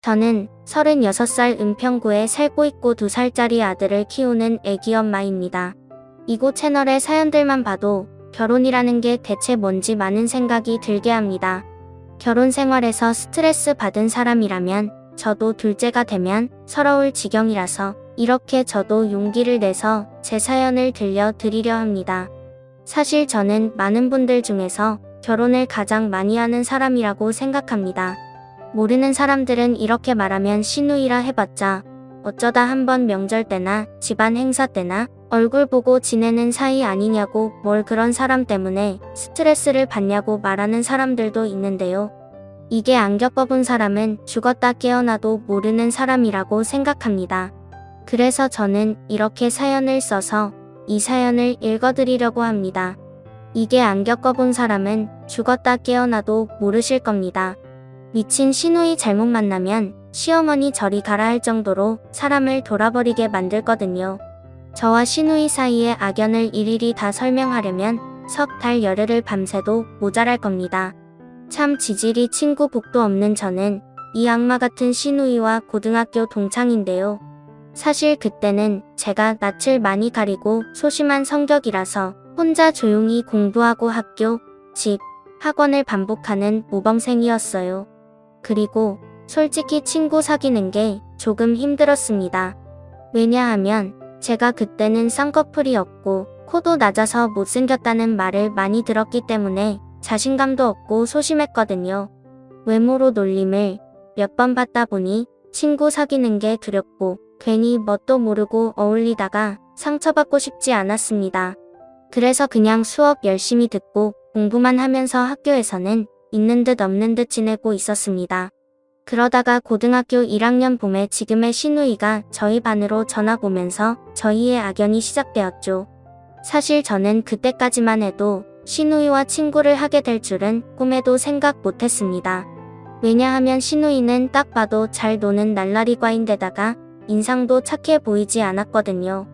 저는 36살 은평구에 살고 있고 2살짜리 아들을 키우는 애기 엄마입니다. 이곳 채널의 사연들만 봐도 결혼이라는 게 대체 뭔지 많은 생각이 들게 합니다. 결혼 생활에서 스트레스 받은 사람이라면 저도 둘째가 되면 서러울 지경이라서 이렇게 저도 용기를 내서 제 사연을 들려드리려 합니다. 사실 저는 많은 분들 중에서 결혼을 가장 많이 하는 사람이라고 생각합니다. 모르는 사람들은 이렇게 말하면 시누이라 해봤자 어쩌다 한번 명절 때나 집안 행사 때나 얼굴 보고 지내는 사이 아니냐고 뭘 그런 사람 때문에 스트레스를 받냐고 말하는 사람들도 있는데요. 이게 안 겪어본 사람은 죽었다 깨어나도 모르는 사람이라고 생각합니다. 그래서 저는 이렇게 사연을 써서 이 사연을 읽어드리려고 합니다. 이게 안 겪어본 사람은 죽었다 깨어나도 모르실 겁니다. 미친 시누이 잘못 만나면 시어머니 저리 가라 할 정도로 사람을 돌아버리게 만들거든요. 저와 시누이 사이의 악연을 일일이 다 설명하려면 석 달 열흘을 밤새도 모자랄 겁니다. 참 지질이 친구 복도 없는 저는 이 악마 같은 시누이와 고등학교 동창인데요. 사실 그때는 제가 낯을 많이 가리고 소심한 성격이라서 혼자 조용히 공부하고 학교, 집, 학원을 반복하는 모범생이었어요. 그리고 솔직히 친구 사귀는 게 조금 힘들었습니다. 왜냐하면 제가 그때는 쌍꺼풀이었고 코도 낮아서 못생겼다는 말을 많이 들었기 때문에 자신감도 없고 소심했거든요. 외모로 놀림을 몇 번 받다 보니 친구 사귀는 게 두렵고 괜히 뭣도 모르고 어울리다가 상처받고 싶지 않았습니다. 그래서 그냥 수업 열심히 듣고 공부만 하면서 학교에서는 있는 듯 없는 듯 지내고 있었습니다. 그러다가 고등학교 1학년 봄에 지금의 시누이가 저희 반으로 전학 오면서 저희의 악연이 시작되었죠. 사실 저는 그때까지만 해도 시누이와 친구를 하게 될 줄은 꿈에도 생각 못했습니다. 왜냐하면 시누이는 딱 봐도 잘 노는 날라리과인데다가 인상도 착해 보이지 않았거든요.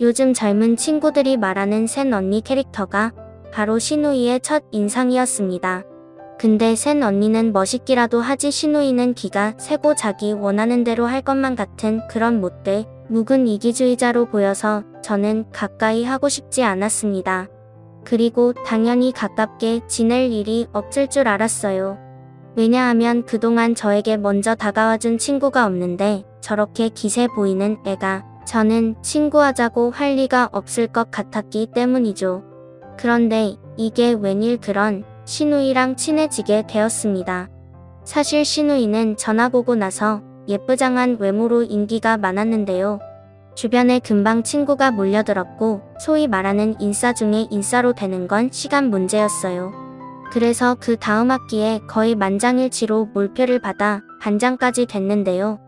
요즘 젊은 친구들이 말하는 센 언니 캐릭터가 바로 시누이의 첫 인상이었습니다. 근데 센 언니는 멋있기라도 하지 시누이는 기가 세고 자기 원하는 대로 할 것만 같은 그런 못돼 묵은 이기주의자로 보여서 저는 가까이 하고 싶지 않았습니다. 그리고 당연히 가깝게 지낼 일이 없을 줄 알았어요. 왜냐하면 그동안 저에게 먼저 다가와준 친구가 없는데 저렇게 기세 보이는 애가 저는 친구하자고 할 리가 없을 것 같았기 때문이죠. 그런데 이게 웬일 그런 시누이랑 친해지게 되었습니다. 사실 시누이는 전화 보고 나서 예쁘장한 외모로 인기가 많았는데요. 주변에 금방 친구가 몰려들었고 소위 말하는 인싸 중에 인싸로 되는 건 시간 문제였어요. 그래서 그 다음 학기에 거의 만장일치로 몰표를 받아 반장까지 됐는데요.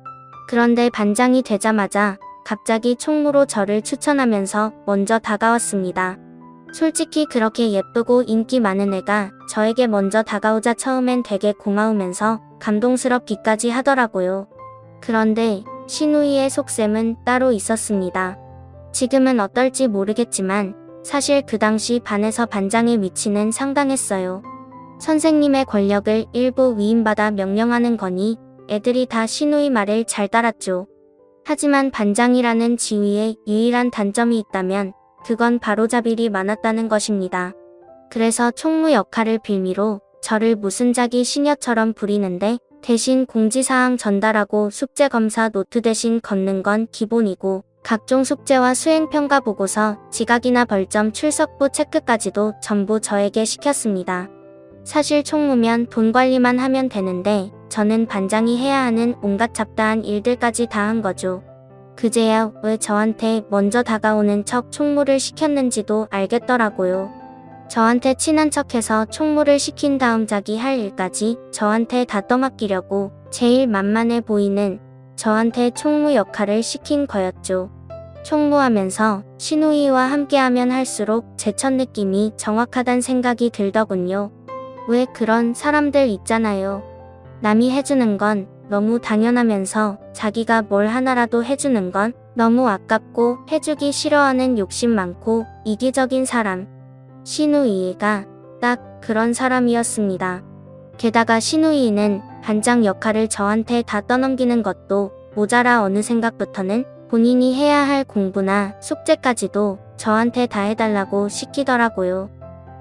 그런데 반장이 되자마자 갑자기 총무로 저를 추천하면서 먼저 다가왔습니다. 솔직히 그렇게 예쁘고 인기 많은 애가 저에게 먼저 다가오자 처음엔 되게 고마우면서 감동스럽기까지 하더라고요. 그런데 시누이의 속셈은 따로 있었습니다. 지금은 어떨지 모르겠지만 사실 그 당시 반에서 반장의 위치는 상당했어요. 선생님의 권력을 일부 위임받아 명령하는 거니 애들이 다 시누이 말을 잘 따랐죠. 하지만 반장이라는 지위에 유일한 단점이 있다면 그건 바로잡일이 많았다는 것입니다. 그래서 총무 역할을 빌미로 저를 무슨 자기 시녀처럼 부리는데 대신 공지사항 전달하고 숙제검사 노트 대신 걷는 건 기본이고 각종 숙제와 수행평가 보고서 지각이나 벌점 출석부 체크까지도 전부 저에게 시켰습니다. 사실 총무면 돈 관리만 하면 되는데 저는 반장이 해야 하는 온갖 잡다한 일들까지 다 한 거죠. 그제야 왜 저한테 먼저 다가오는 척 총무를 시켰는지도 알겠더라고요. 저한테 친한 척해서 총무를 시킨 다음 자기 할 일까지 저한테 다 떠맡기려고 제일 만만해 보이는 저한테 총무 역할을 시킨 거였죠. 총무하면서 시누이와 함께하면 할수록 제 첫 느낌이 정확하단 생각이 들더군요. 왜 그런 사람들 있잖아요. 남이 해주는 건 너무 당연하면서 자기가 뭘 하나라도 해주는 건 너무 아깝고 해주기 싫어하는 욕심 많고 이기적인 사람. 시누이가 딱 그런 사람이었습니다. 게다가 신우이는 반장 역할을 저한테 다 떠넘기는 것도 모자라 어느 생각부터는 본인이 해야 할 공부나 숙제까지도 저한테 다 해달라고 시키더라고요.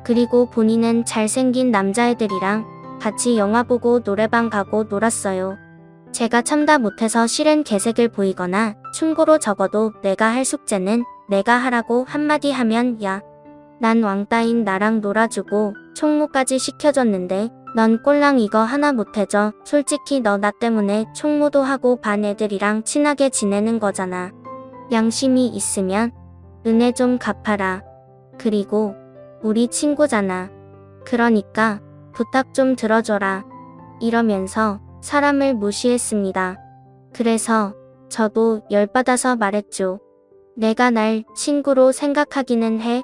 그리고 본인은 잘생긴 남자애들이랑 같이 영화 보고 노래방 가고 놀았어요. 제가 참다 못해서 싫은 개색을 보이거나 충고로 적어도 내가 할 숙제는 내가 하라고 한마디 하면 야, 난 왕따인 나랑 놀아주고 총무까지 시켜줬는데 넌 꼴랑 이거 하나 못해줘. 솔직히 너 나 때문에 총무도 하고 반 애들이랑 친하게 지내는 거잖아. 양심이 있으면 은혜 좀 갚아라. 그리고 우리 친구잖아. 그러니까 부탁 좀 들어줘라. 이러면서 사람을 무시했습니다. 그래서 저도 열받아서 말했죠. 내가 날 친구로 생각하기는 해.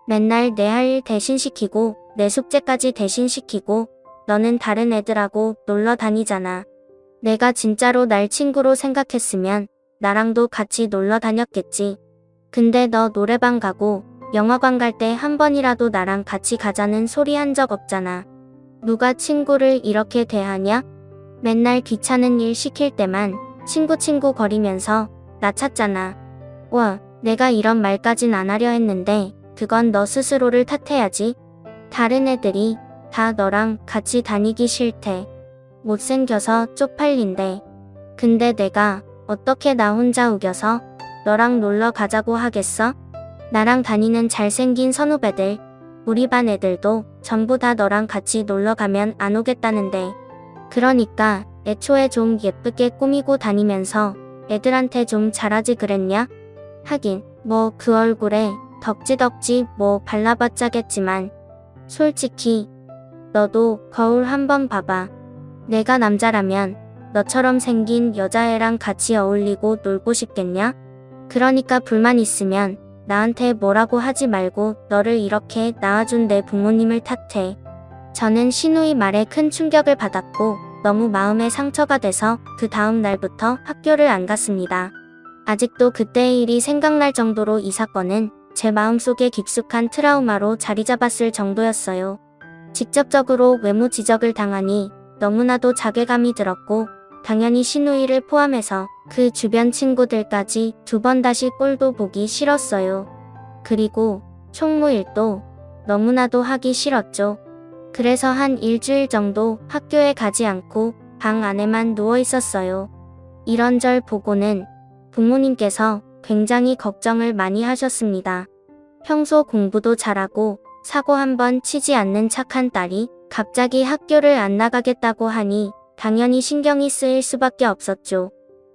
맨날 내 할 일 대신 시키고 내 숙제까지 대신 시키고 너는 다른 애들하고 놀러 다니잖아. 내가 진짜로 날 친구로 생각했으면 나랑도 같이 놀러 다녔겠지. 근데 너 노래방 가고 영화관 갈 때 한 번이라도 나랑 같이 가자는 소리 한 적 없잖아. 누가 친구를 이렇게 대하냐? 맨날 귀찮은 일 시킬 때만 친구 거리면서 나 찾잖아. 와, 내가 이런 말까진 안 하려 했는데 그건 너 스스로를 탓해야지. 다른 애들이 다 너랑 같이 다니기 싫대. 못생겨서 쪽팔린대. 근데 내가 어떻게 나 혼자 우겨서 너랑 놀러 가자고 하겠어? 나랑 다니는 잘생긴 선후배들, 우리 반 애들도 전부 다 너랑 같이 놀러 가면 안 오겠다는데. 그러니까 애초에 좀 예쁘게 꾸미고 다니면서 애들한테 좀 잘하지 그랬냐? 하긴 뭐 그 얼굴에 덕지덕지 뭐 발라봤자겠지만 솔직히 너도 거울 한번 봐봐. 내가 남자라면 너처럼 생긴 여자애랑 같이 어울리고 놀고 싶겠냐? 그러니까 불만 있으면 나한테 뭐라고 하지 말고 너를 이렇게 낳아준 내 부모님을 탓해. 저는 신우이 말에 큰 충격을 받았고 너무 마음에 상처가 돼서 그 다음 날부터 학교를 안 갔습니다. 아직도 그때의 일이 생각날 정도로 이 사건은 제 마음속에 깊숙한 트라우마로 자리 잡았을 정도였어요. 직접적으로 외모 지적을 당하니 너무나도 자괴감이 들었고 당연히 신우이를 포함해서 그 주변 친구들까지 두 번 다시 꼴도 보기 싫었어요. 그리고 총무일도 너무나도 하기 싫었죠. 그래서 한 일주일 정도 학교에 가지 않고 방 안에만 누워 있었어요. 이런절 보고는 부모님께서 굉장히 걱정을 많이 하셨습니다. 평소 공부도 잘하고 사고 한번 치지 않는 착한 딸이 갑자기 학교를 안 나가겠다고 하니 당연히 신경이 쓰일 수밖에 없었죠.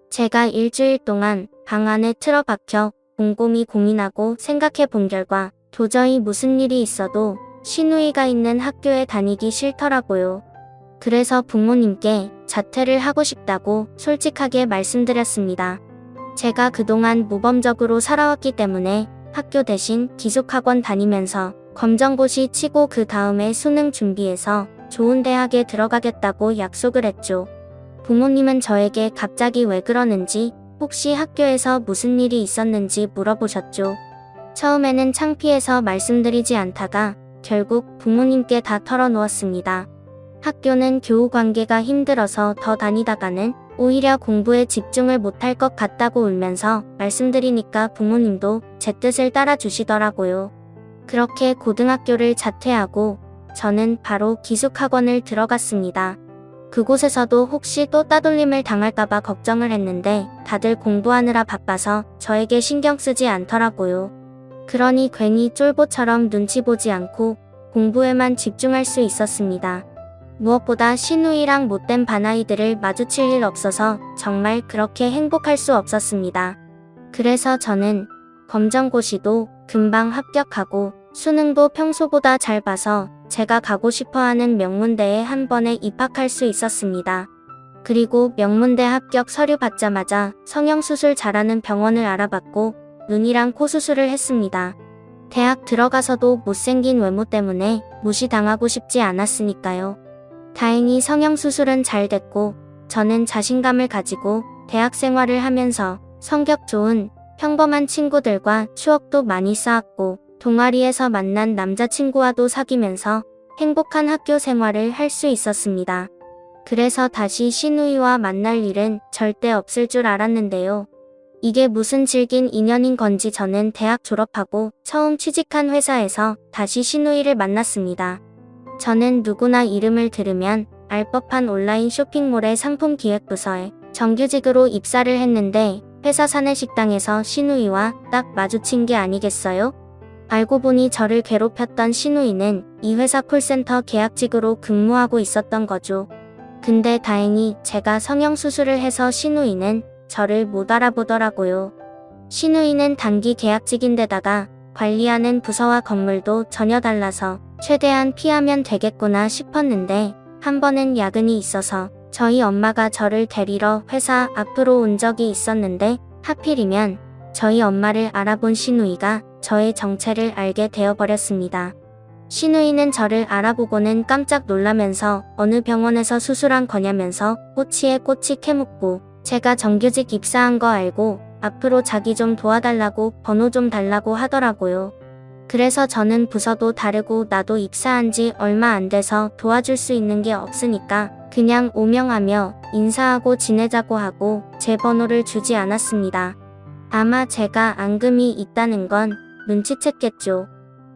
제가 일주일 동안 방 안에 틀어박혀 곰곰이 고민하고 생각해 본 결과 도저히 무슨 일이 있어도 신우이가 있는 학교에 다니기 싫더라고요. 그래서 부모님께 자퇴를 하고 싶다고 솔직하게 말씀드렸습니다. 제가 그동안 모범적으로 살아왔기 때문에 학교 대신 기숙학원 다니면서 검정고시 치고 그 다음에 수능 준비해서 좋은 대학에 들어가겠다고 약속을 했죠. 부모님은 저에게 갑자기 왜 그러는지, 혹시 학교에서 무슨 일이 있었는지 물어보셨죠. 처음에는 창피해서 말씀드리지 않다가 결국 부모님께 다 털어놓았습니다. 학교는 교우 관계가 힘들어서 더 다니다가는 오히려 공부에 집중을 못할 것 같다고 울면서 말씀드리니까 부모님도 제 뜻을 따라주시더라고요. 그렇게 고등학교를 자퇴하고 저는 바로 기숙학원을 들어갔습니다. 그곳에서도 혹시 또 따돌림을 당할까봐 걱정을 했는데 다들 공부하느라 바빠서 저에게 신경 쓰지 않더라고요. 그러니 괜히 쫄보처럼 눈치 보지 않고 공부에만 집중할 수 있었습니다. 무엇보다 신우이랑 못된 반아이들을 마주칠 일 없어서 정말 그렇게 행복할 수 없었습니다. 그래서 저는 검정고시도 금방 합격하고 수능도 평소보다 잘 봐서 제가 가고 싶어하는 명문대에 한 번에 입학할 수 있었습니다. 그리고 명문대 합격 서류 받자마자 성형수술 잘하는 병원을 알아봤고 눈이랑 코 수술을 했습니다. 대학 들어가서도 못생긴 외모 때문에 무시당하고 싶지 않았으니까요. 다행히 성형수술은 잘 됐고 저는 자신감을 가지고 대학 생활을 하면서 성격 좋은 평범한 친구들과 추억도 많이 쌓았고 동아리에서 만난 남자친구와도 사귀면서 행복한 학교 생활을 할 수 있었습니다. 그래서 다시 신우이와 만날 일은 절대 없을 줄 알았는데요. 이게 무슨 질긴 인연인 건지 저는 대학 졸업하고 처음 취직한 회사에서 다시 신우이를 만났습니다. 저는 누구나 이름을 들으면 알 법한 온라인 쇼핑몰의 상품기획부서에 정규직으로 입사를 했는데 회사 사내식당에서 신우이와 딱 마주친 게 아니겠어요? 알고 보니 저를 괴롭혔던 신우이는 이 회사 콜센터 계약직으로 근무하고 있었던 거죠. 근데 다행히 제가 성형수술을 해서 신우이는 저를 못 알아보더라고요. 신우이는 단기 계약직인데다가 관리하는 부서와 건물도 전혀 달라서 최대한 피하면 되겠구나 싶었는데 한 번은 야근이 있어서 저희 엄마가 저를 데리러 회사 앞으로 온 적이 있었는데 하필이면 저희 엄마를 알아본 신우이가 저의 정체를 알게 되어버렸습니다. 신우이는 저를 알아보고는 깜짝 놀라면서 어느 병원에서 수술한 거냐면서 꼬치에 꼬치 캐묻고 제가 정규직 입사한 거 알고 앞으로 자기 좀 도와달라고 번호 좀 달라고 하더라고요. 그래서 저는 부서도 다르고 나도 입사한 지 얼마 안 돼서 도와줄 수 있는 게 없으니까 그냥 오명하며 인사하고 지내자고 하고 제 번호를 주지 않았습니다. 아마 제가 앙금이 있다는 건 눈치챘겠죠.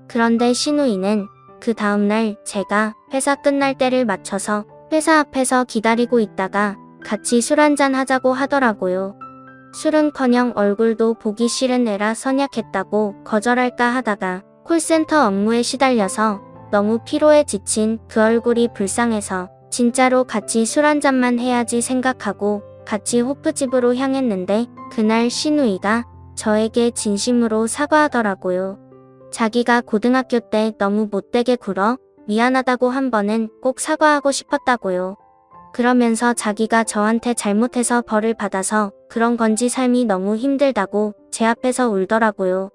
그런데 신우이는 그 다음날 제가 회사 끝날 때를 맞춰서 회사 앞에서 기다리고 있다가 같이 술 한잔 하자고 하더라고요. 술은커녕 얼굴도 보기 싫은 애라 선약했다고 거절할까 하다가 콜센터 업무에 시달려서 너무 피로에 지친 그 얼굴이 불쌍해서 진짜로 같이 술 한잔만 해야지 생각하고 같이 호프집으로 향했는데 그날 신우이가 저에게 진심으로 사과하더라고요. 자기가 고등학교 때 너무 못되게 굴어 미안하다고 한 번은 꼭 사과하고 싶었다고요. 그러면서 자기가 저한테 잘못해서 벌을 받아서 그런 건지 삶이 너무 힘들다고 제 앞에서 울더라고요.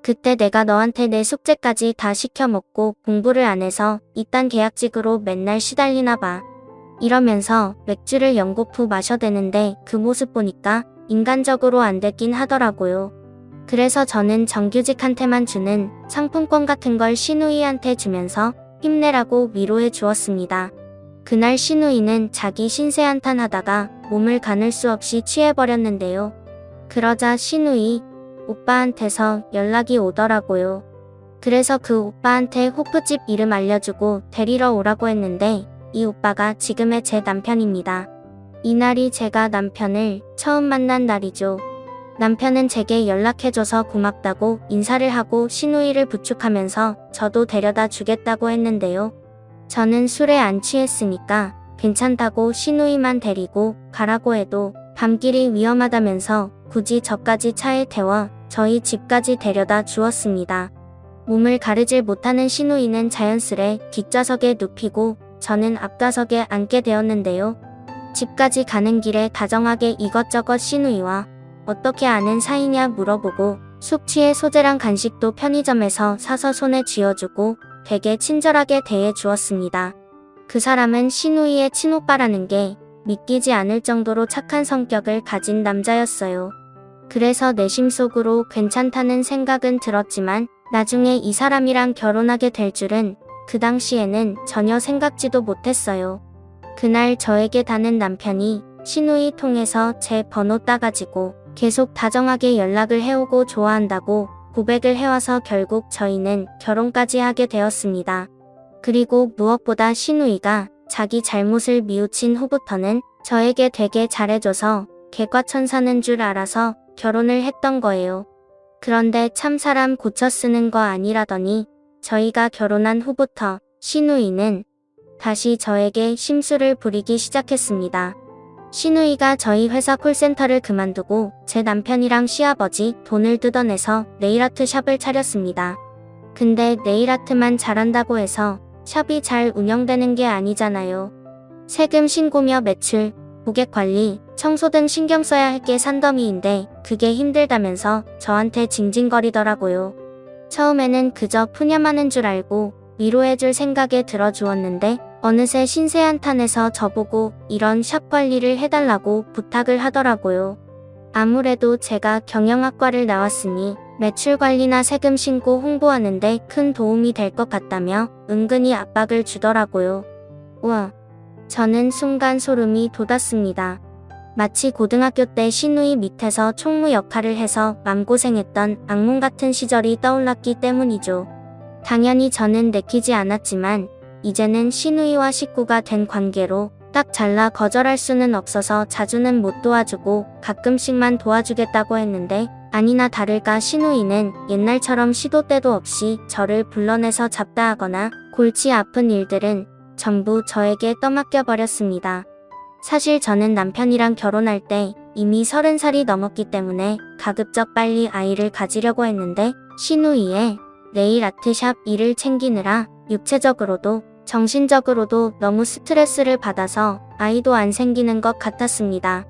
그때 내가 너한테 내 숙제까지 다 시켜먹고 공부를 안 해서 이딴 계약직으로 맨날 시달리나 봐. 이러면서 맥주를 연고프 마셔대는데 그 모습 보니까 인간적으로 안 됐긴 하더라고요. 그래서 저는 정규직한테만 주는 상품권 같은 걸 신우이한테 주면서 힘내라고 위로해 주었습니다. 그날 신우이는 자기 신세 한탄하다가 몸을 가눌 수 없이 취해버렸는데요. 그러자 신우이 오빠한테서 연락이 오더라고요. 그래서 그 오빠한테 호프집 이름 알려주고 데리러 오라고 했는데 이 오빠가 지금의 제 남편입니다. 이날이 제가 남편을 처음 만난 날이죠. 남편은 제게 연락해줘서 고맙다고 인사를 하고 신우이를 부축하면서 저도 데려다 주겠다고 했는데요. 저는 술에 안 취했으니까 괜찮다고 신우이만 데리고 가라고 해도 밤길이 위험하다면서 굳이 저까지 차에 태워 저희 집까지 데려다 주었습니다. 몸을 가르질 못하는 신우이는 자연스레 뒷좌석에 눕히고 저는 앞좌석에 앉게 되었는데요. 집까지 가는 길에 다정하게 이것저것 신우이와 어떻게 아는 사이냐 물어보고 숙 취해 소재랑 간식도 편의점에서 사서 손에 쥐어주고 되게 친절하게 대해 주었습니다. 그 사람은 신우이의 친오빠라는 게 믿기지 않을 정도로 착한 성격을 가진 남자였어요. 그래서 내심 속으로 괜찮다는 생각은 들었지만 나중에 이 사람이랑 결혼하게 될 줄은 그 당시에는 전혀 생각지도 못했어요. 그날 저에게 다는 남편이 신우이 통해서 제 번호 따가지고 계속 다정하게 연락을 해오고 좋아한다고 고백을 해와서 결국 저희는 결혼까지 하게 되었습니다. 그리고 무엇보다 신우이가 자기 잘못을 뉘우친 후부터는 저에게 되게 잘해줘서 개과천선인 줄 알아서 결혼을 했던 거예요. 그런데 참 사람 고쳐 쓰는 거 아니라더니 저희가 결혼한 후부터 신우이는 다시 저에게 심술을 부리기 시작했습니다. 신우이가 저희 회사 콜센터를 그만두고 제 남편이랑 시아버지 돈을 뜯어내서 네일아트 샵을 차렸습니다. 근데 네일아트만 잘한다고 해서 샵이 잘 운영되는 게 아니잖아요. 세금 신고며 매출, 고객 관리, 청소 등 신경 써야 할 게 산더미인데 그게 힘들다면서 저한테 징징거리더라고요. 처음에는 그저 푸념하는 줄 알고 위로해줄 생각에 들어주었는데 어느새 신세 한탄해서 저보고 이런 샵 관리를 해달라고 부탁을 하더라고요. 아무래도 제가 경영학과를 나왔으니 매출 관리나 세금 신고 홍보하는데 큰 도움이 될 것 같다며 은근히 압박을 주더라고요. 우와. 저는 순간 소름이 돋았습니다. 마치 고등학교 때 시누이 밑에서 총무 역할을 해서 맘고생했던 악몽 같은 시절이 떠올랐기 때문이죠. 당연히 저는 내키지 않았지만 이제는 시누이와 식구가 된 관계로 딱 잘라 거절할 수는 없어서 자주는 못 도와주고 가끔씩만 도와주겠다고 했는데 아니나 다를까 시누이는 옛날처럼 시도 때도 없이 저를 불러내서 잡다하거나 골치 아픈 일들은 전부 저에게 떠맡겨 버렸습니다. 사실 저는 남편이랑 결혼할 때 이미 30살이 넘었기 때문에 가급적 빨리 아이를 가지려고 했는데 시누이의 네일 아트샵 일을 챙기느라 육체적으로도 정신적으로도 너무 스트레스를 받아서 아이도 안 생기는 것 같았습니다.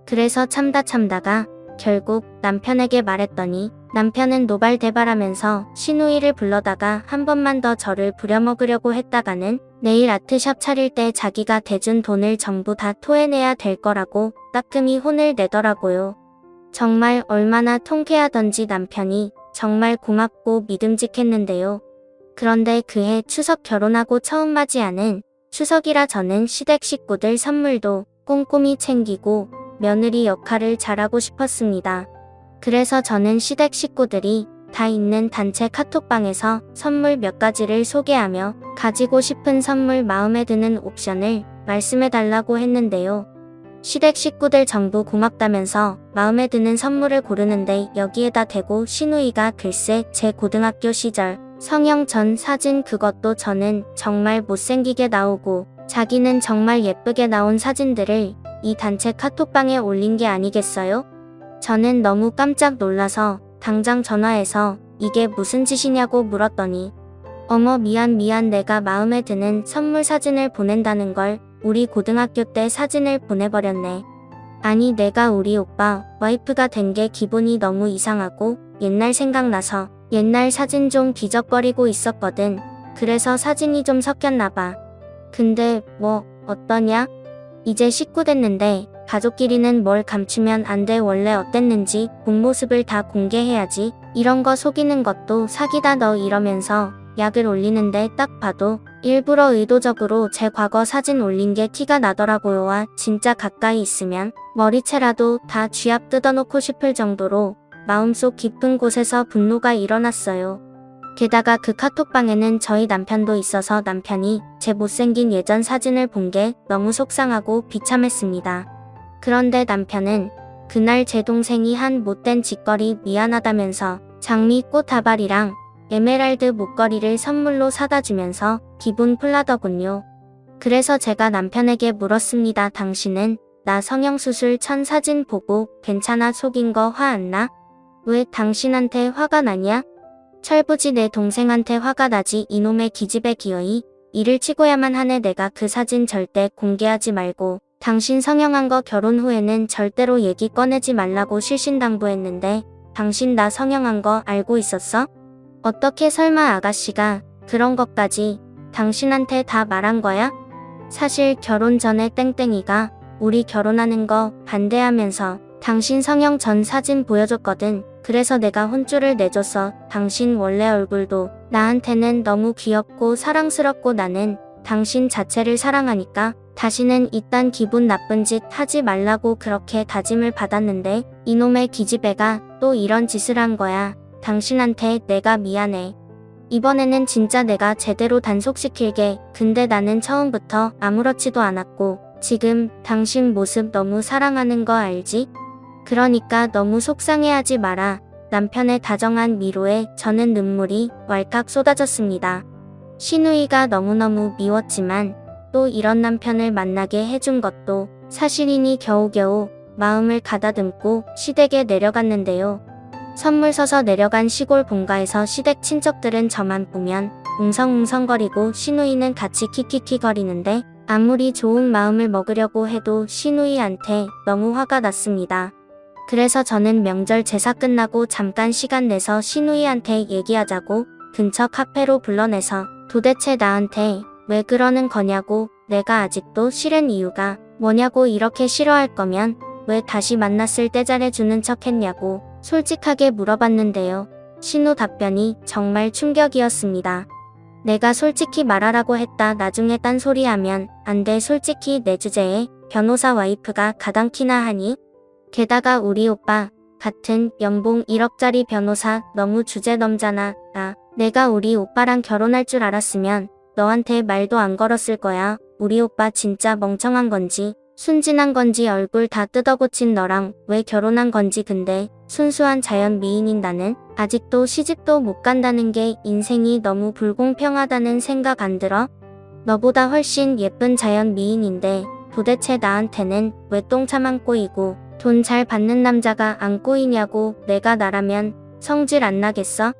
그래서 참다가 결국 남편에게 말했더니 남편은 노발대발하면서 시누이를 불러다가 한 번만 더 저를 부려먹으려고 했다가는 네일 아트샵 차릴 때 자기가 대준 돈을 전부 다 토해내야 될 거라고 따끔히 혼을 내더라고요. 정말 얼마나 통쾌하던지 남편이 정말 고맙고 믿음직했는데요. 그런데 그해 추석 결혼하고 처음 맞이하는 추석이라 저는 시댁 식구들 선물도 꼼꼼히 챙기고 며느리 역할을 잘하고 싶었습니다. 그래서 저는 시댁 식구들이 다 있는 단체 카톡방에서 선물 몇 가지를 소개하며 가지고 싶은 선물 마음에 드는 옵션을 말씀해달라고 했는데요. 시댁 식구들 전부 고맙다면서 마음에 드는 선물을 고르는데 여기에다 대고 시누이가 글쎄 제 고등학교 시절 성형 전 사진 그것도 저는 정말 못생기게 나오고 자기는 정말 예쁘게 나온 사진들을 이 단체 카톡방에 올린 게 아니겠어요? 저는 너무 깜짝 놀라서 당장 전화해서 이게 무슨 짓이냐고 물었더니 어머 미안 내가 마음에 드는 선물 사진을 보낸다는 걸 우리 고등학교 때 사진을 보내버렸네. 아니 내가 우리 오빠 와이프가 된 게 기분이 너무 이상하고 옛날 생각나서 옛날 사진 좀 뒤적거리고 있었거든. 그래서 사진이 좀 섞였나봐. 근데 뭐 어떠냐? 이제 식구 됐는데 가족끼리는 뭘 감추면 안 돼. 원래 어땠는지 본 모습을 다 공개해야지. 이런 거 속이는 것도 사기다 너 이러면서 약을 올리는데 딱 봐도 일부러 의도적으로 제 과거 사진 올린 게 티가 나더라고요. 와 진짜 가까이 있으면 머리채라도 다 쥐압 뜯어놓고 싶을 정도로 마음속 깊은 곳에서 분노가 일어났어요. 게다가 그 카톡방에는 저희 남편도 있어서 남편이 제 못생긴 예전 사진을 본 게 너무 속상하고 비참했습니다. 그런데 남편은 그날 제 동생이 한 못된 짓거리 미안하다면서 장미꽃 다발이랑 에메랄드 목걸이를 선물로 사다 주면서 기분 풀라더군요. 그래서 제가 남편에게 물었습니다. 당신은 나 성형수술 천 사진 보고 괜찮아 속인 거 화 안 나? 왜 당신한테 화가 나냐? 철부지 내 동생한테 화가 나지. 이놈의 기집애 기어이 일을 치고야만 하네. 내가 그 사진 절대 공개하지 말고 당신 성형한 거 결혼 후에는 절대로 얘기 꺼내지 말라고 실신당부했는데 당신 나 성형한 거 알고 있었어? 어떻게 설마 아가씨가 그런 것까지 당신한테 다 말한 거야? 사실 결혼 전에 땡땡이가 우리 결혼하는 거 반대하면서 당신 성형 전 사진 보여줬거든. 그래서 내가 혼쭐을 내줬어. 당신 원래 얼굴도 나한테는 너무 귀엽고 사랑스럽고 나는 당신 자체를 사랑하니까 다시는 이딴 기분 나쁜 짓 하지 말라고 그렇게 다짐을 받았는데 이놈의 기집애가 또 이런 짓을 한 거야. 당신한테 내가 미안해. 이번에는 진짜 내가 제대로 단속시킬게. 근데 나는 처음부터 아무렇지도 않았고 지금 당신 모습 너무 사랑하는 거 알지? 그러니까 너무 속상해하지 마라. 남편의 다정한 위로에 저는 눈물이 왈칵 쏟아졌습니다. 시누이가 너무너무 미웠지만 또 이런 남편을 만나게 해준 것도 사실이니 겨우겨우 마음을 가다듬고 시댁에 내려갔는데요. 선물 서서 내려간 시골 본가에서 시댁 친척들은 저만 보면 웅성웅성거리고 시누이는 같이 킥킥킥거리는데 아무리 좋은 마음을 먹으려고 해도 시누이한테 너무 화가 났습니다. 그래서 저는 명절 제사 끝나고 잠깐 시간 내서 시누이한테 얘기하자고 근처 카페로 불러내서 도대체 나한테 왜 그러는 거냐고 내가 아직도 싫은 이유가 뭐냐고 이렇게 싫어할 거면 왜 다시 만났을 때 잘해주는 척 했냐고 솔직하게 물어봤는데요. 신우 답변이 정말 충격이었습니다. 내가 솔직히 말하라고 했다. 나중에 딴소리하면 안 돼. 솔직히 내 주제에 변호사 와이프가 가당키나 하니? 게다가 우리 오빠 같은 연봉 1억짜리 변호사 너무 주제 넘잖아. 내가 우리 오빠랑 결혼할 줄 알았으면 너한테 말도 안 걸었을 거야. 우리 오빠 진짜 멍청한 건지 순진한 건지 얼굴 다 뜯어고친 너랑 왜 결혼한 건지. 근데 순수한 자연 미인인 나는 아직도 시집도 못 간다는 게 인생이 너무 불공평하다는 생각 안 들어? 너보다 훨씬 예쁜 자연 미인인데 도대체 나한테는 왜 똥차만 꼬이고 돈 잘 받는 남자가 안 꼬이냐고. 내가 나라면 성질 안 나겠어?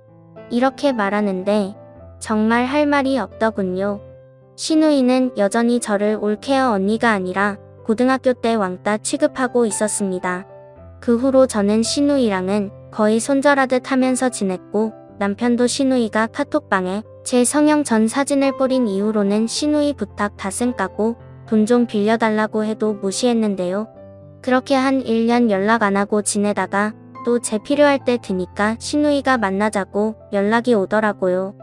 이렇게 말하는데 정말 할 말이 없더군요. 신우이는 여전히 저를 올케어 언니가 아니라 고등학교 때 왕따 취급하고 있었습니다. 그 후로 저는 신우이랑은 거의 손절하듯 하면서 지냈고, 남편도 신우이가 카톡방에 제 성형 전 사진을 뿌린 이후로는 신우이 부탁 다 쌩 까고 돈 좀 빌려달라고 해도 무시했는데요. 그렇게 한 1년 연락 안 하고 지내다가 또 제 필요할 때 드니까 신우이가 만나자고 연락이 오더라고요.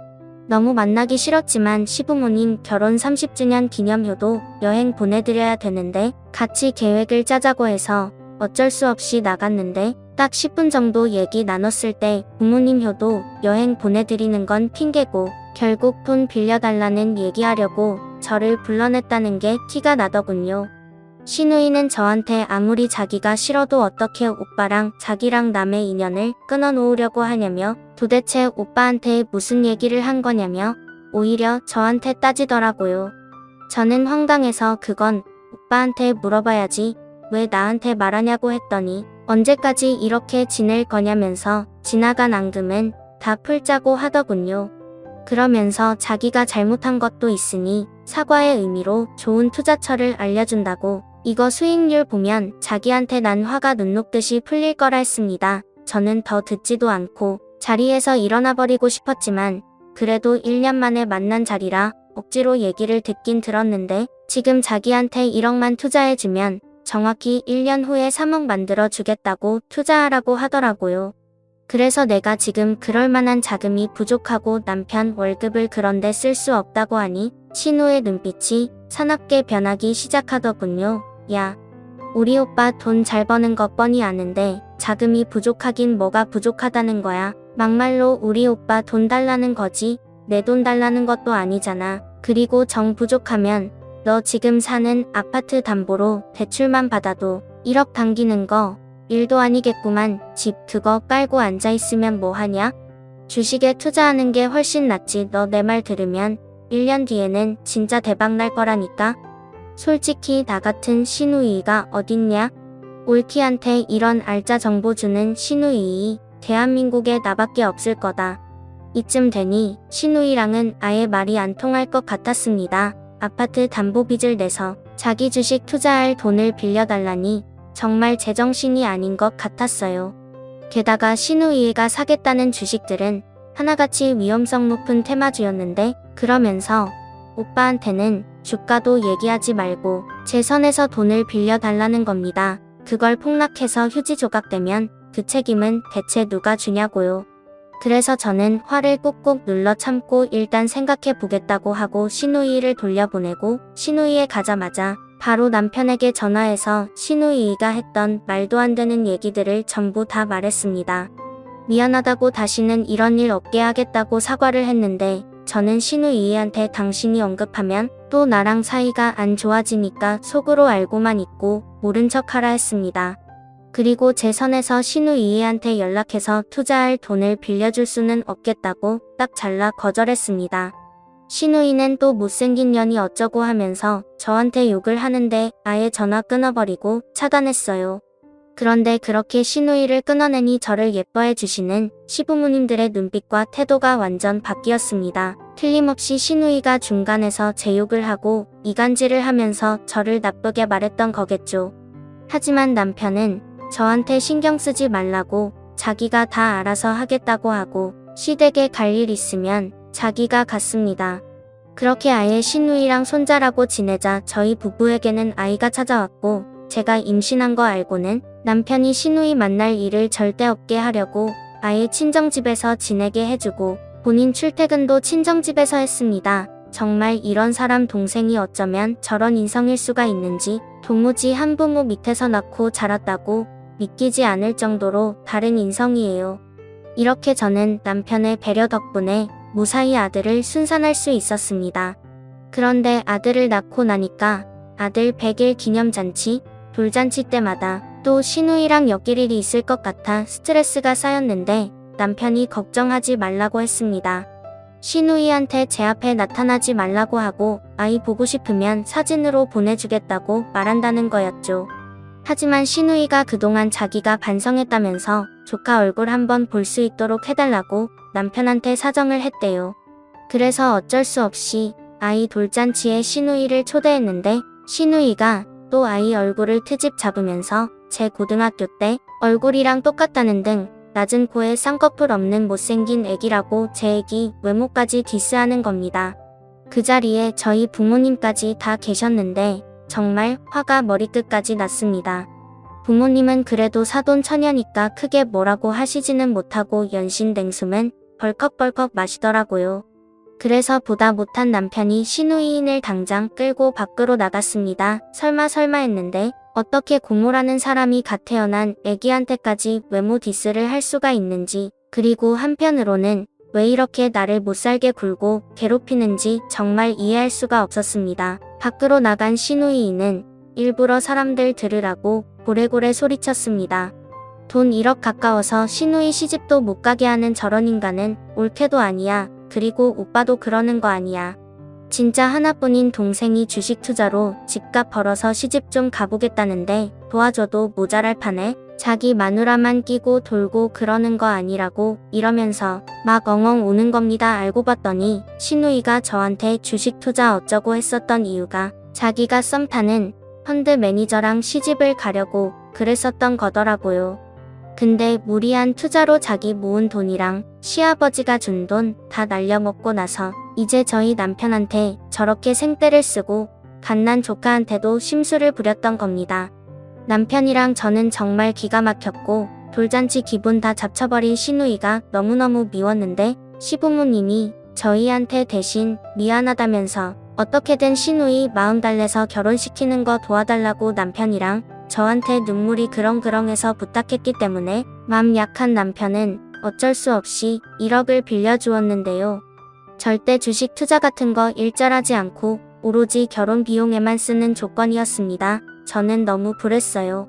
너무 만나기 싫었지만 시부모님 결혼 30주년 기념효도 여행 보내드려야 되는데 같이 계획을 짜자고 해서 어쩔 수 없이 나갔는데 딱 10분 정도 얘기 나눴을 때 부모님 효도 여행 보내드리는 건 핑계고 결국 돈 빌려달라는 얘기하려고 저를 불러냈다는 게 티가 나더군요. 신우이는 저한테 아무리 자기가 싫어도 어떻게 오빠랑 자기랑 남의 인연을 끊어놓으려고 하냐며 도대체 오빠한테 무슨 얘기를 한 거냐며 오히려 저한테 따지더라고요. 저는 황당해서 그건 오빠한테 물어봐야지 왜 나한테 말하냐고 했더니 언제까지 이렇게 지낼 거냐면서 지나간 앙금은 다 풀자고 하더군요. 그러면서 자기가 잘못한 것도 있으니 사과의 의미로 좋은 투자처를 알려준다고. 이거 수익률 보면 자기한테 난 화가 눈 녹듯이 풀릴 거라 했습니다. 저는 더 듣지도 않고 자리에서 일어나 버리고 싶었지만 그래도 1년 만에 만난 자리라 억지로 얘기를 듣긴 들었는데 지금 자기한테 1억만 투자해주면 정확히 1년 후에 3억 만들어 주겠다고 투자하라고 하더라고요. 그래서 내가 지금 그럴 만한 자금이 부족하고 남편 월급을 그런데 쓸 수 없다고 하니 신우의 눈빛이 사납게 변하기 시작하더군요. 야, 우리 오빠 돈 잘 버는 거 뻔히 아는데 자금이 부족하긴 뭐가 부족하다는 거야. 막말로 우리 오빠 돈 달라는 거지 내 돈 달라는 것도 아니잖아. 그리고 정 부족하면 너 지금 사는 아파트 담보로 대출만 받아도 1억 당기는 거 일도 아니겠구만. 집 그거 깔고 앉아있으면 뭐하냐? 주식에 투자하는 게 훨씬 낫지. 너 내 말 들으면 1년 뒤에는 진짜 대박 날 거라니까. 솔직히 나 같은 신우이가 어딨냐? 올키한테 이런 알짜 정보 주는 신우이 대한민국에 나밖에 없을 거다. 이쯤 되니 신우이랑은 아예 말이 안 통할 것 같았습니다. 아파트 담보빚을 내서 자기 주식 투자할 돈을 빌려달라니 정말 제정신이 아닌 것 같았어요. 게다가 신우이가 사겠다는 주식들은 하나같이 위험성 높은 테마주였는데 그러면서 오빠한테는 주가도 얘기하지 말고 제 선에서 돈을 빌려달라는 겁니다. 그걸 폭락해서 휴지 조각되면 그 책임은 대체 누가 주냐고요. 그래서 저는 화를 꾹꾹 눌러 참고 일단 생각해 보겠다고 하고 신우이를 돌려보내고 신우이에 가자마자 바로 남편에게 전화해서 신우이가 했던 말도 안 되는 얘기들을 전부 다 말했습니다. 미안하다고 다시는 이런 일 없게 하겠다고 사과를 했는데 저는 신우이한테 당신이 언급하면 또 나랑 사이가 안 좋아지니까 속으로 알고만 있고 모른 척하라 했습니다. 그리고 제 선에서 신우이한테 연락해서 투자할 돈을 빌려줄 수는 없겠다고 딱 잘라 거절했습니다. 신우이는 또 못생긴 년이 어쩌고 하면서 저한테 욕을 하는데 아예 전화 끊어버리고 차단했어요. 그런데 그렇게 신우이를 끊어내니 저를 예뻐해 주시는 시부모님들의 눈빛과 태도가 완전 바뀌었습니다. 틀림없이 신우이가 중간에서 제 욕을 하고 이간질을 하면서 저를 나쁘게 말했던 거겠죠. 하지만 남편은 저한테 신경 쓰지 말라고 자기가 다 알아서 하겠다고 하고 시댁에 갈 일 있으면 자기가 갔습니다. 그렇게 아예 신우이랑 손자라고 지내자 저희 부부에게는 아이가 찾아왔고 제가 임신한 거 알고는 남편이 신우이 만날 일을 절대 없게 하려고 아예 친정집에서 지내게 해주고 본인 출퇴근도 친정집에서 했습니다. 정말 이런 사람 동생이 어쩌면 저런 인성일 수가 있는지 도무지 한부모 밑에서 낳고 자랐다고 믿기지 않을 정도로 다른 인성이에요. 이렇게 저는 남편의 배려 덕분에 무사히 아들을 순산할 수 있었습니다. 그런데 아들을 낳고 나니까 아들 100일 기념잔치, 돌잔치 때마다 또 신우이랑 엮일 일이 있을 것 같아 스트레스가 쌓였는데 남편이 걱정하지 말라고 했습니다. 신우이한테 제 앞에 나타나지 말라고 하고 아이 보고 싶으면 사진으로 보내주겠다고 말한다는 거였죠. 하지만 신우이가 그동안 자기가 반성했다면서 조카 얼굴 한번 볼 수 있도록 해달라고 남편한테 사정을 했대요. 그래서 어쩔 수 없이 아이 돌잔치에 신우이를 초대했는데 신우이가 또 아이 얼굴을 트집 잡으면서 제 고등학교 때 얼굴이랑 똑같다는 등 낮은 코에 쌍꺼풀 없는 못생긴 애기라고 제 애기 외모까지 디스하는 겁니다. 그 자리에 저희 부모님까지 다 계셨는데 정말 화가 머리끝까지 났습니다. 부모님은 그래도 사돈 처녀니까 크게 뭐라고 하시지는 못하고 연신 냉수면 벌컥벌컥 마시더라고요. 그래서 보다 못한 남편이 신우이인을 당장 끌고 밖으로 나갔습니다. 설마 했는데 어떻게 고모라는 사람이 갓 태어난 애기한테까지 외모 디스를 할 수가 있는지, 그리고 한편으로는 왜 이렇게 나를 못살게 굴고 괴롭히는지 정말 이해할 수가 없었습니다. 밖으로 나간 신우이인은 일부러 사람들 들으라고 고래고래 소리쳤습니다. 돈 1억 가까워서 신우이 시집도 못 가게 하는 저런 인간은 올케도 아니야. 그리고 오빠도 그러는 거 아니야. 진짜 하나뿐인 동생이 주식 투자로 집값 벌어서 시집 좀 가보겠다는데 도와줘도 모자랄 판에 자기 마누라만 끼고 돌고 그러는 거 아니라고 이러면서 막 엉엉 우는 겁니다. 알고 봤더니 신우이가 저한테 주식 투자 어쩌고 했었던 이유가 자기가 썸 타는 펀드 매니저랑 시집을 가려고 그랬었던 거더라고요. 근데 무리한 투자로 자기 모은 돈이랑 시아버지가 준 돈 다 날려먹고 나서 이제 저희 남편한테 저렇게 생떼를 쓰고 갓난 조카한테도 심술을 부렸던 겁니다. 남편이랑 저는 정말 기가 막혔고 돌잔치 기분 다 잡쳐버린 신우이가 너무너무 미웠는데 시부모님이 저희한테 대신 미안하다면서 어떻게든 신우이 마음 달래서 결혼시키는 거 도와달라고 남편이랑 저한테 눈물이 그렁그렁해서 부탁했기 때문에 맘 약한 남편은 어쩔 수 없이 1억을 빌려주었는데요. 절대 주식 투자 같은 거 일절하지 않고 오로지 결혼 비용에만 쓰는 조건이었습니다. 저는 너무 불했어요.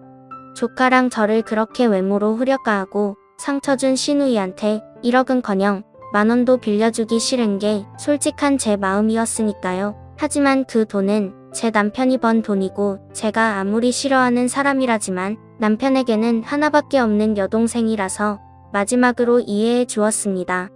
조카랑 저를 그렇게 외모로 후려가하고 상처 준 신우이한테 1억은커녕 만원도 빌려주기 싫은 게 솔직한 제 마음이었으니까요. 하지만 그 돈은 제 남편이 번 돈이고 제가 아무리 싫어하는 사람이라지만 남편에게는 하나밖에 없는 여동생이라서 마지막으로 이해해 주었습니다.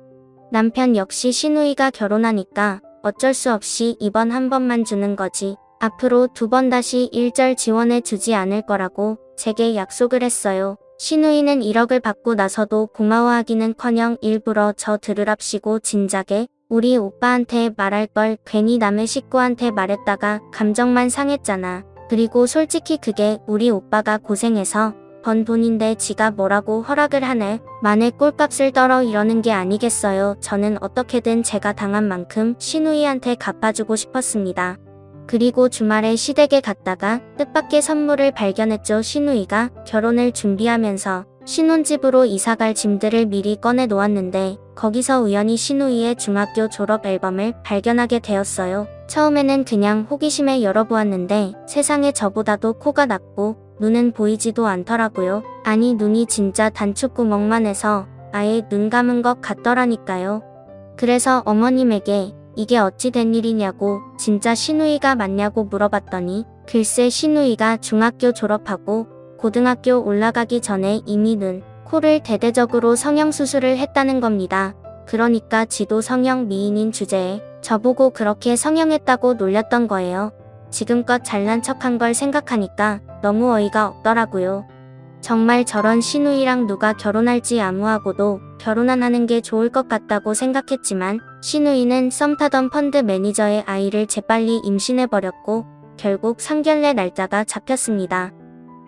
남편 역시 신우이가 결혼하니까 어쩔 수 없이 이번 한 번만 주는 거지 앞으로 2번 다시 일절 지원해 주지 않을 거라고 제게 약속을 했어요. 신우이는 1억을 받고 나서도 고마워하기는커녕 일부러 저 들으랍시고 진작에 우리 오빠한테 말할 걸 괜히 남의 식구한테 말했다가 감정만 상했잖아. 그리고 솔직히 그게 우리 오빠가 고생해서 번 돈인데 지가 뭐라고 허락을 하네. 만에 꼴값을 떨어 이러는 게 아니겠어요. 저는 어떻게든 제가 당한 만큼 신우이한테 갚아주고 싶었습니다. 그리고 주말에 시댁에 갔다가 뜻밖의 선물을 발견했죠. 신우이가 결혼을 준비하면서 신혼집으로 이사갈 짐들을 미리 꺼내 놓았는데 거기서 우연히 신우이의 중학교 졸업 앨범을 발견하게 되었어요. 처음에는 그냥 호기심에 열어보았는데 세상에 저보다도 코가 낮고 눈은 보이지도 않더라고요. 아니 눈이 진짜 단추구멍만 해서 아예 눈 감은 것 같더라니까요. 그래서 어머님에게 이게 어찌 된 일이냐고 진짜 신우이가 맞냐고 물어봤더니 글쎄 신우이가 중학교 졸업하고 고등학교 올라가기 전에 이미 눈, 코를 대대적으로 성형수술을 했다는 겁니다. 그러니까 지도 성형 미인인 주제에 저보고 그렇게 성형했다고 놀렸던 거예요. 지금껏 잘난 척한 걸 생각하니까 너무 어이가 없더라고요. 정말 저런 신우이랑 누가 결혼할지 아무하고도 결혼 안 하는 게 좋을 것 같다고 생각했지만 신우이는 썸 타던 펀드 매니저의 아이를 재빨리 임신해버렸고 결국 상견례 날짜가 잡혔습니다.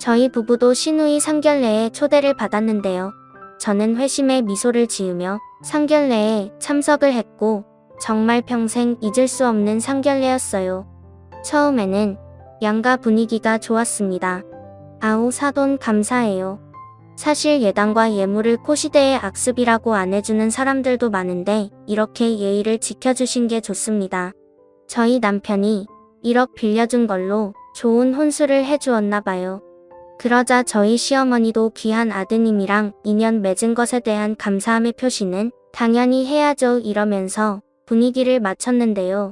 저희 부부도 시누이 상견례에 초대를 받았는데요. 저는 회심의 미소를 지으며 상견례에 참석을 했고 정말 평생 잊을 수 없는 상견례였어요. 처음에는 양가 분위기가 좋았습니다. 아우 사돈 감사해요. 사실 예당과 예물을 코시대의 악습이라고 안 해주는 사람들도 많은데 이렇게 예의를 지켜주신 게 좋습니다. 저희 남편이 1억 빌려준 걸로 좋은 혼수를 해주었나 봐요. 그러자 저희 시어머니도 귀한 아드님이랑 인연 맺은 것에 대한 감사함의 표시는 당연히 해야죠 이러면서 분위기를 맞췄는데요.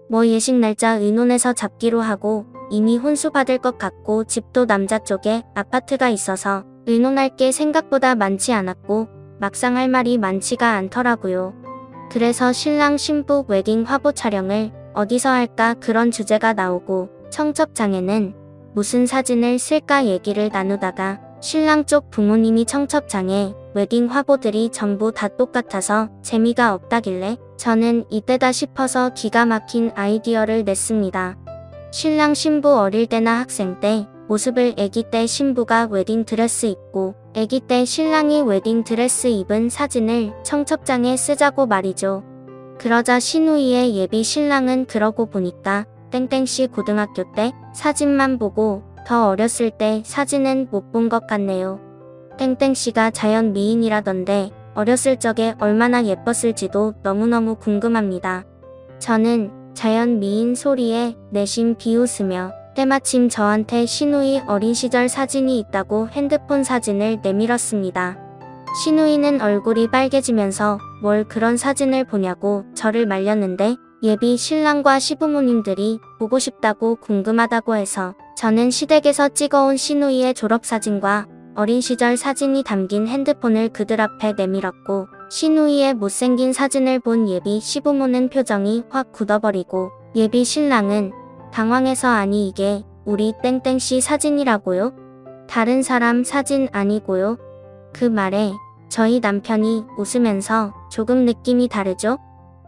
뭐 예식 날짜 의논해서 잡기로 하고 이미 혼수 받을 것 같고 집도 남자 쪽에 아파트가 있어서 의논할 게 생각보다 많지 않았고 막상 할 말이 많지가 않더라고요. 그래서 신랑 신부 웨딩 화보 촬영을 어디서 할까 그런 주제가 나오고 청첩장에는 무슨 사진을 쓸까 얘기를 나누다가 신랑 쪽 부모님이 청첩장에 웨딩 화보들이 전부 다 똑같아서 재미가 없다길래 저는 이때다 싶어서 기가 막힌 아이디어를 냈습니다. 신랑 신부 어릴 때나 학생 때 모습을 아기 때 신부가 웨딩 드레스 입고 아기 때 신랑이 웨딩 드레스 입은 사진을 청첩장에 쓰자고 말이죠. 그러자 시누이의 예비 신랑은 그러고 보니까 땡땡씨 고등학교 때 사진만 보고 더 어렸을 때 사진은 못 본 것 같네요. 땡땡씨가 자연 미인이라던데 어렸을 적에 얼마나 예뻤을지도 너무너무 궁금합니다. 저는 자연 미인 소리에 내심 비웃으며 때마침 저한테 시누이 어린 시절 사진이 있다고 핸드폰 사진을 내밀었습니다. 시누이는 얼굴이 빨개지면서 뭘 그런 사진을 보냐고 저를 말렸는데 예비 신랑과 시부모님들이 보고 싶다고 궁금하다고 해서 저는 시댁에서 찍어온 시누이의 졸업사진과 어린 시절 사진이 담긴 핸드폰을 그들 앞에 내밀었고 시누이의 못생긴 사진을 본 예비 시부모는 표정이 확 굳어버리고 예비 신랑은 당황해서 아니 이게 우리 땡땡씨 사진이라고요? 다른 사람 사진 아니고요? 그 말에 저희 남편이 웃으면서 조금 느낌이 다르죠?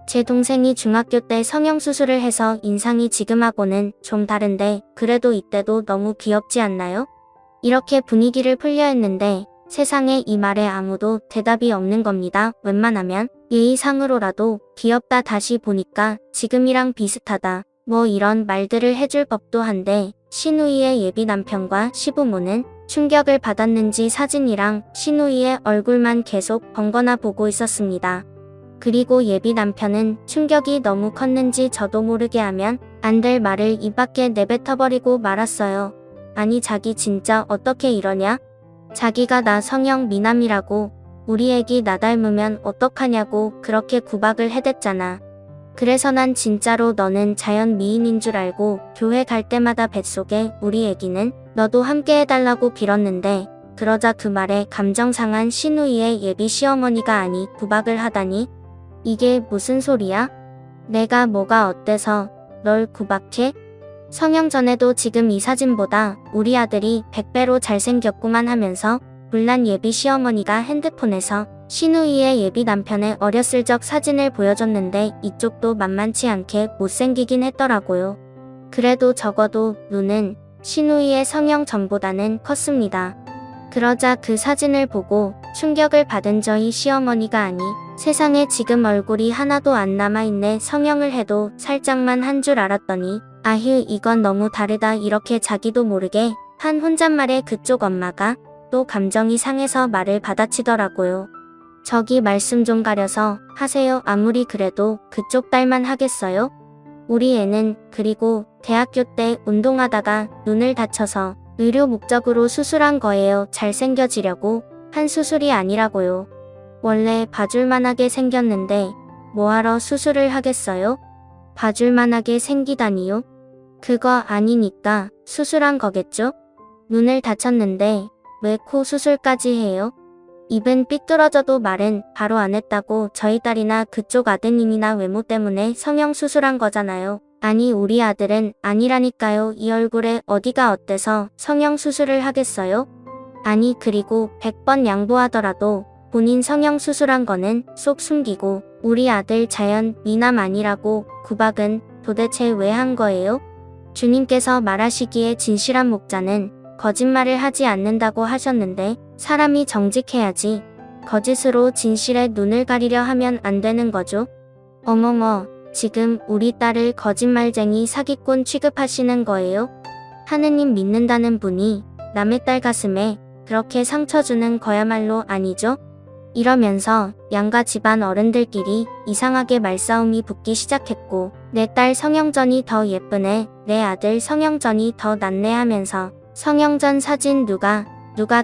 제 동생이 중학교 때 성형수술을 해서 인상이 지금하고는 좀 다른데 그래도 이때도 너무 귀엽지 않나요? 이렇게 분위기를 풀려 했는데 세상에 이 말에 아무도 대답이 없는 겁니다. 웬만하면 예의상으로라도 귀엽다 다시 보니까 지금이랑 비슷하다 뭐 이런 말들을 해줄 법도 한데 시누이의 예비 남편과 시부모는 충격을 받았는지 사진이랑 시누이의 얼굴만 계속 번거나 보고 있었습니다. 그리고 예비 남편은 충격이 너무 컸는지 저도 모르게 하면 안 될 말을 입 밖에 내뱉어버리고 말았어요. 아니 자기 진짜 어떻게 이러냐? 자기가 나 성형 미남이라고 우리 애기 나 닮으면 어떡하냐고 그렇게 구박을 해댔잖아. 그래서 난 진짜로 너는 자연 미인인 줄 알고 교회 갈 때마다 뱃속에 우리 애기는 너도 함께 해달라고 빌었는데 그러자 그 말에 감정 상한 시누이의 예비 시어머니가 아니 구박을 하다니 이게 무슨 소리야? 내가 뭐가 어때서 널 구박해? 성형 전에도 지금 이 사진보다 우리 아들이 100배로 잘생겼구만 하면서 불난 예비 시어머니가 핸드폰에서 시누이의 예비 남편의 어렸을 적 사진을 보여줬는데 이쪽도 만만치 않게 못생기긴 했더라고요. 그래도 적어도 눈은 시누이의 성형 전보다는 컸습니다. 그러자 그 사진을 보고 충격을 받은 저희 시어머니가 아니 세상에 지금 얼굴이 하나도 안 남아있네 성형을 해도 살짝만 한 줄 알았더니 아휴 이건 너무 다르다 이렇게 자기도 모르게 한 혼잣말에 그쪽 엄마가 또 감정이 상해서 말을 받아치더라고요. 저기 말씀 좀 가려서 하세요. 아무리 그래도 그쪽 딸만 하겠어요? 우리 애는 그리고 대학교 때 운동하다가 눈을 다쳐서 의료 목적으로 수술한 거예요. 잘생겨지려고 한 수술이 아니라고요. 원래 봐줄만하게 생겼는데 뭐하러 수술을 하겠어요? 봐줄만하게 생기다니요? 그거 아니니까 수술한 거겠죠? 눈을 다쳤는데 왜 코 수술까지 해요? 입은 삐뚤어져도 말은 바로 안 했다고 저희 딸이나 그쪽 아드님이나 외모 때문에 성형 수술한 거잖아요. 아니 우리 아들은 아니라니까요. 이 얼굴에 어디가 어때서 성형 수술을 하겠어요? 아니 그리고 100번 양보하더라도 본인 성형 수술한 거는 쏙 숨기고 우리 아들 자연 미남 아니라고 구박은 도대체 왜 한 거예요? 주님께서 말하시기에 진실한 목자는 거짓말을 하지 않는다고 하셨는데 사람이 정직해야지. 거짓으로 진실에 눈을 가리려 하면 안 되는 거죠. 어머머, 지금 우리 딸을 거짓말쟁이 사기꾼 취급하시는 거예요? 하느님 믿는다는 분이 남의 딸 가슴에 그렇게 상처 주는 거야말로 아니죠? 이러면서 양가 집안 어른들끼리 이상하게 말싸움이 붙기 시작했고, 내 딸 성형전이 더 예쁘네, 내 아들 성형전이 더 낫네 하면서 성형전 사진 누가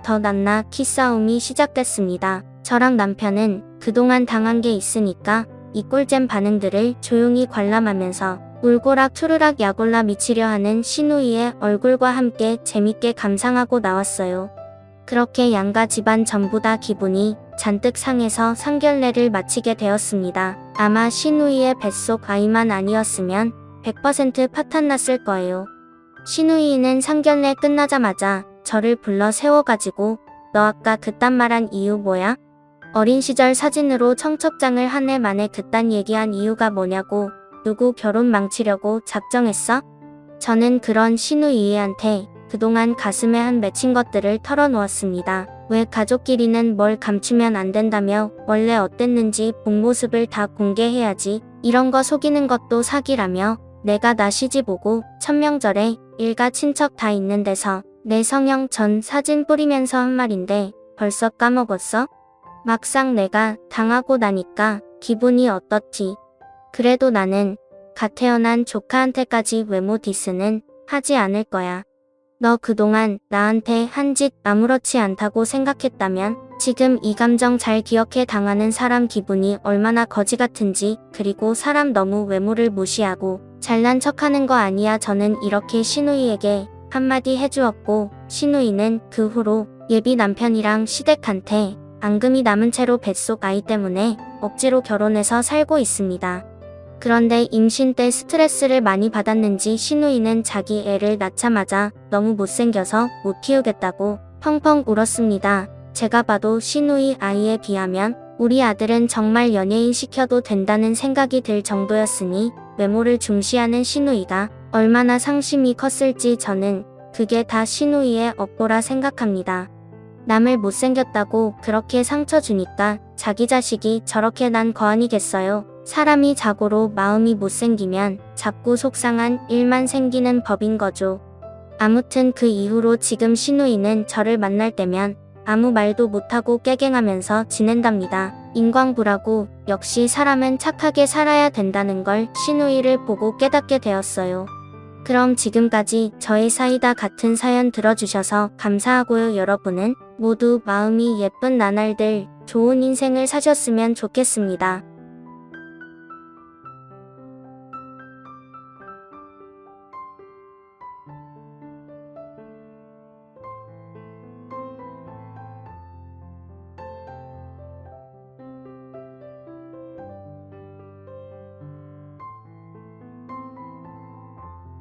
더 낫나 키싸움이 시작됐습니다. 저랑 남편은 그동안 당한 게 있으니까 이 꿀잼 반응들을 조용히 관람하면서 울고락 투르락 약올라 미치려 하는 신우이의 얼굴과 함께 재밌게 감상하고 나왔어요. 그렇게 양가 집안 전부 다 기분이 잔뜩 상해서 상견례를 마치게 되었습니다. 아마 신우이의 뱃속 아이만 아니었으면 100% 파탄났을 거예요. 신우이는 상견례 끝나자마자 저를 불러 세워가지고 너 아까 그딴 말한 이유 뭐야? 어린 시절 사진으로 청첩장을 한 해 만에 그딴 얘기한 이유가 뭐냐고, 누구 결혼 망치려고 작정했어? 저는 그런 신우이한테 그동안 가슴에 한 맺힌 것들을 털어놓았습니다. 왜 가족끼리는 뭘 감추면 안 된다며, 원래 어땠는지 본 모습을 다 공개해야지, 이런 거 속이는 것도 사기라며, 내가 나 시집 오고 천명절에 일가 친척 다 있는 데서 내 성형 전 사진 뿌리면서 한 말인데 벌써 까먹었어? 막상 내가 당하고 나니까 기분이 어떻지? 그래도 나는 갓 태어난 조카한테까지 외모 디스는 하지 않을 거야. 너 그동안 나한테 한 짓 아무렇지 않다고 생각했다면 지금 이 감정 잘 기억해. 당하는 사람 기분이 얼마나 거지 같은지. 그리고 사람 너무 외모를 무시하고 잘난 척하는 거 아니야. 저는 이렇게 신우이에게 한마디 해주었고, 신우이는 그 후로 예비 남편이랑 시댁한테 앙금이 남은 채로 뱃속 아이 때문에 억지로 결혼해서 살고 있습니다. 그런데 임신 때 스트레스를 많이 받았는지 신우이는 자기 애를 낳자마자 너무 못생겨서 못 키우겠다고 펑펑 울었습니다. 제가 봐도 신우이 아이에 비하면 우리 아들은 정말 연예인 시켜도 된다는 생각이 들 정도였으니, 외모를 중시하는 신우이가 얼마나 상심이 컸을지 저는 그게 다 신우이의 업보라 생각합니다. 남을 못생겼다고 그렇게 상처 주니까 자기 자식이 저렇게 난 거 아니겠어요? 사람이 자고로 마음이 못생기면 자꾸 속상한 일만 생기는 법인 거죠. 아무튼 그 이후로 지금 신우이는 저를 만날 때면 아무 말도 못하고 깨갱하면서 지낸답니다. 인광부라고. 역시 사람은 착하게 살아야 된다는 걸 신우이를 보고 깨닫게 되었어요. 그럼 지금까지 저의 사이다 같은 사연 들어주셔서 감사하고요. 여러분은 모두 마음이 예쁜 나날들, 좋은 인생을 사셨으면 좋겠습니다.